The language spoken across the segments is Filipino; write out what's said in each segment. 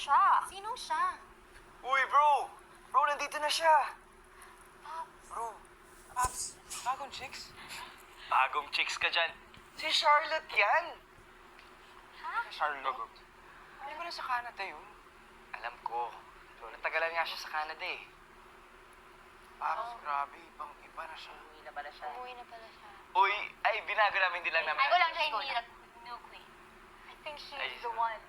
siya? Sinong siya? Uy, bro! Bro, nandito na siya! Bro, Paps, bagong chicks? Bagong chicks ka dyan. Si Charlotte yan! Ha? Charlotte? Hindi mo na sa Canada yun? Alam ko. So, natagalan nga siya sa Canada eh. Paps, grabe. Ibang-iba na siya. Umuwi na pala siya. Uy, ay, binago namin din lang namin. Ay, walang siya hindi new queen. I think she's Ay, the one.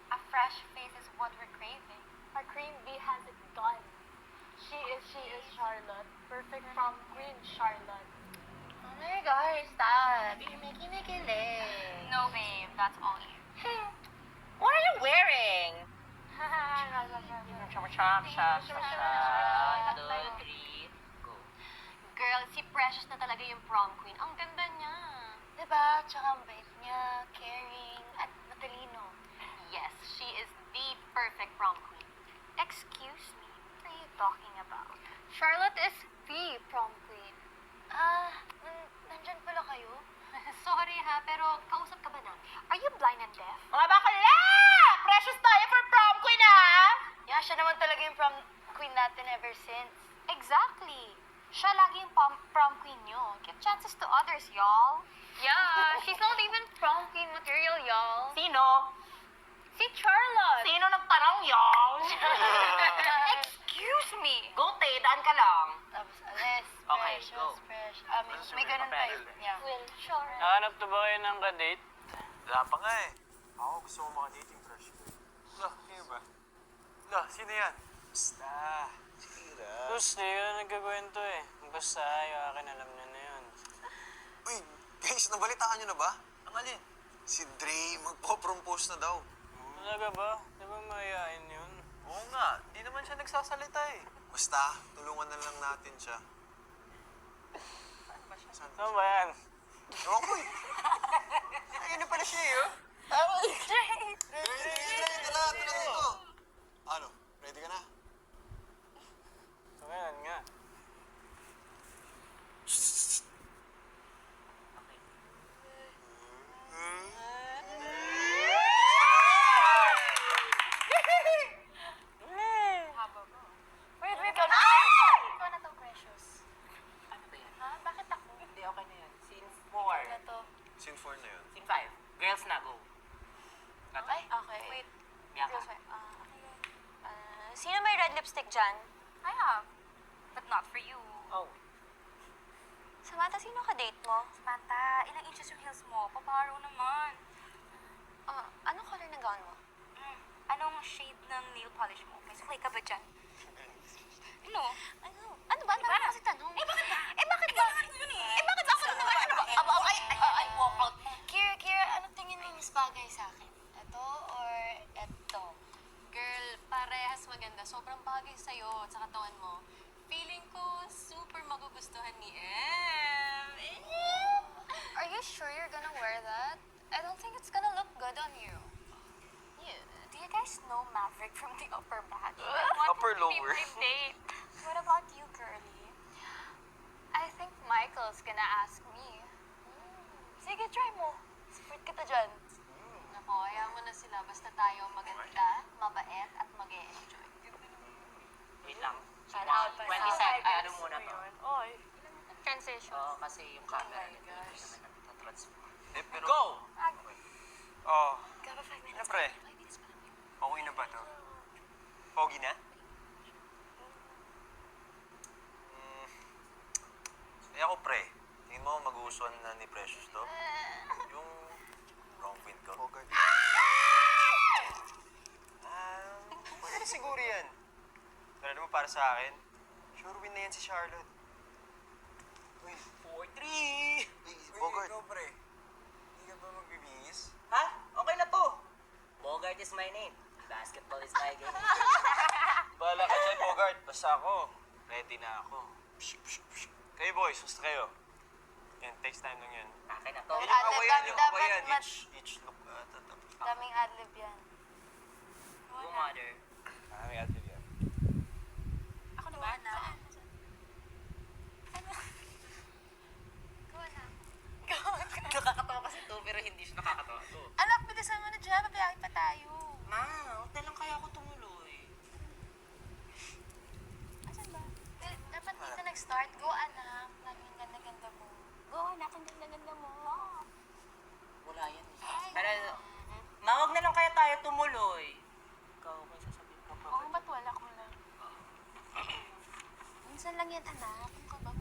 A fresh face is what we're craving. Our queen bee has it done. She is Charlotte. Perfect prom queen Charlotte. Oh my gosh, stop. You're making me kilig. No, babe, that's all you. What are you wearing? Girl, si Precious na talaga yung prom queen. Ang ganda niya. Diba? Tsaka ang bait niya, caring, at matalino. Yes, she is the perfect prom queen. Excuse me, what are you talking about? Charlotte is the prom queen. Nandyan pala kayo? Sorry ha, pero kausap ka ba namin? Are you blind and deaf? Mga bakla! Precious tayo for prom queen, ah! Yeah, siya naman talaga yung prom queen natin ever since. Exactly. Siya lagi yung prom queen nyo. Give chances to others, y'all. Yeah, she's not even prom queen material, y'all. Sino? Si Charlotte. Sino ng parang y'all? Excuse me. Go, te, daan ka lang. Tapos, alis. Okay, Precious, go. Precious. May ganun pa yun. Yeah. Will Charlotte. Nahanap na ba kayo ng ka-date? Wala pa nga eh. Ako gusto ko maka-dating crush ko. Sino ba? Sino yan? Basta. Sira. Tapos, di ka nagkakwento eh. Basta, yung akin alam niya na yun. Uy, guys, nabalitaan nyo na ba? Ang alin? Si Dre magpo-propose na daw. Talaga ba? Di ba mayayain yun? Oo nga. Di naman siya nagsasalita eh. Basta, tulungan na lang natin siya. Saan? Saan ba yan? Ewan ko eh. Ayun na pala siya eh, oh. Dre, ito na, ito na dito. Ano, ready ka na? So, ngayon nga. Wait, ikaw na. Ikaw na to, Precious. Ano ba yan? Ha? Bakit ako? Hindi, okay na yan. Scene Ikaw na 4. to. Scene 4 na yun. Scene 5. Girls na, go. Ay, okay. Wait. Bianca. Sino may red lipstick dyan? I have. But not for you. Oh. Samantha, sino ka-date mo? Samantha, ilang inches yung heels mo? Paparo naman. Anong color ng gown mo? Anong shade ng nail polish mo? May suklay ka ba dyan? Ano? Ano ba? Ano Diba? kasi tanong? Bakit ba? Bakit ba? Bakit ba ako na naman? Ano ba? Ay, walk out. Kira, anong tingin mo mas bagay sa akin? Ito or ito? Girl, parehas maganda. Sobrang bagay sa'yo at sa katawan mo. Feeling ko super magugustuhan ni Em. Are you sure you're gonna wear that? I don't think it's gonna look good on you. Do you guys know Maverick from the upper back? Upper, lower. Date. What about you, girlie? I think Michael's gonna ask me. Sige, try mo. Support kita dyan. Nako, ayaw mo na sila. Basta tayo maganda, mabait, at mag-e-enjoy. Wait lang. Pan out, pan 20 out. seconds. Ano muna to? Transition. Oo, kasi yung camera nito hindi naman nagtatransform. Eh, pero... Go! Oh, Gaba 5 ano minutes. pre? Okay na ba to? Pogi na? Eh ako pre, tingin mo magugustuhan na ni Precious to? Yung wrong queen ko? Bogart. Pwede siguro yan. Pero naman para sa akin, sure win na yan si Charlotte. Uy, 4-3! Bogart. Ikaw pre, hindi ka ba magbibingis? Ha? Okay na to. Bogart is my name. Basketball is my game. Bahala ka dyan, Bogart. Basta ako, ready na ako. Kayo boys, basta kayo. Yan, takes time lang yan. Akin na to. Yung kawayan, yung dapat kawayan. mat- Each look. Daming adlib yan. Go, mother. May adlib yan. Ako naman na. Nakakatawa kasi to, pero hindi siya nakakatawa to. Anak, bilisan mo na dyan. Papayakit pa tayo. Ma, huwag na lang kaya ako lang yan, anak. Ano ka ba?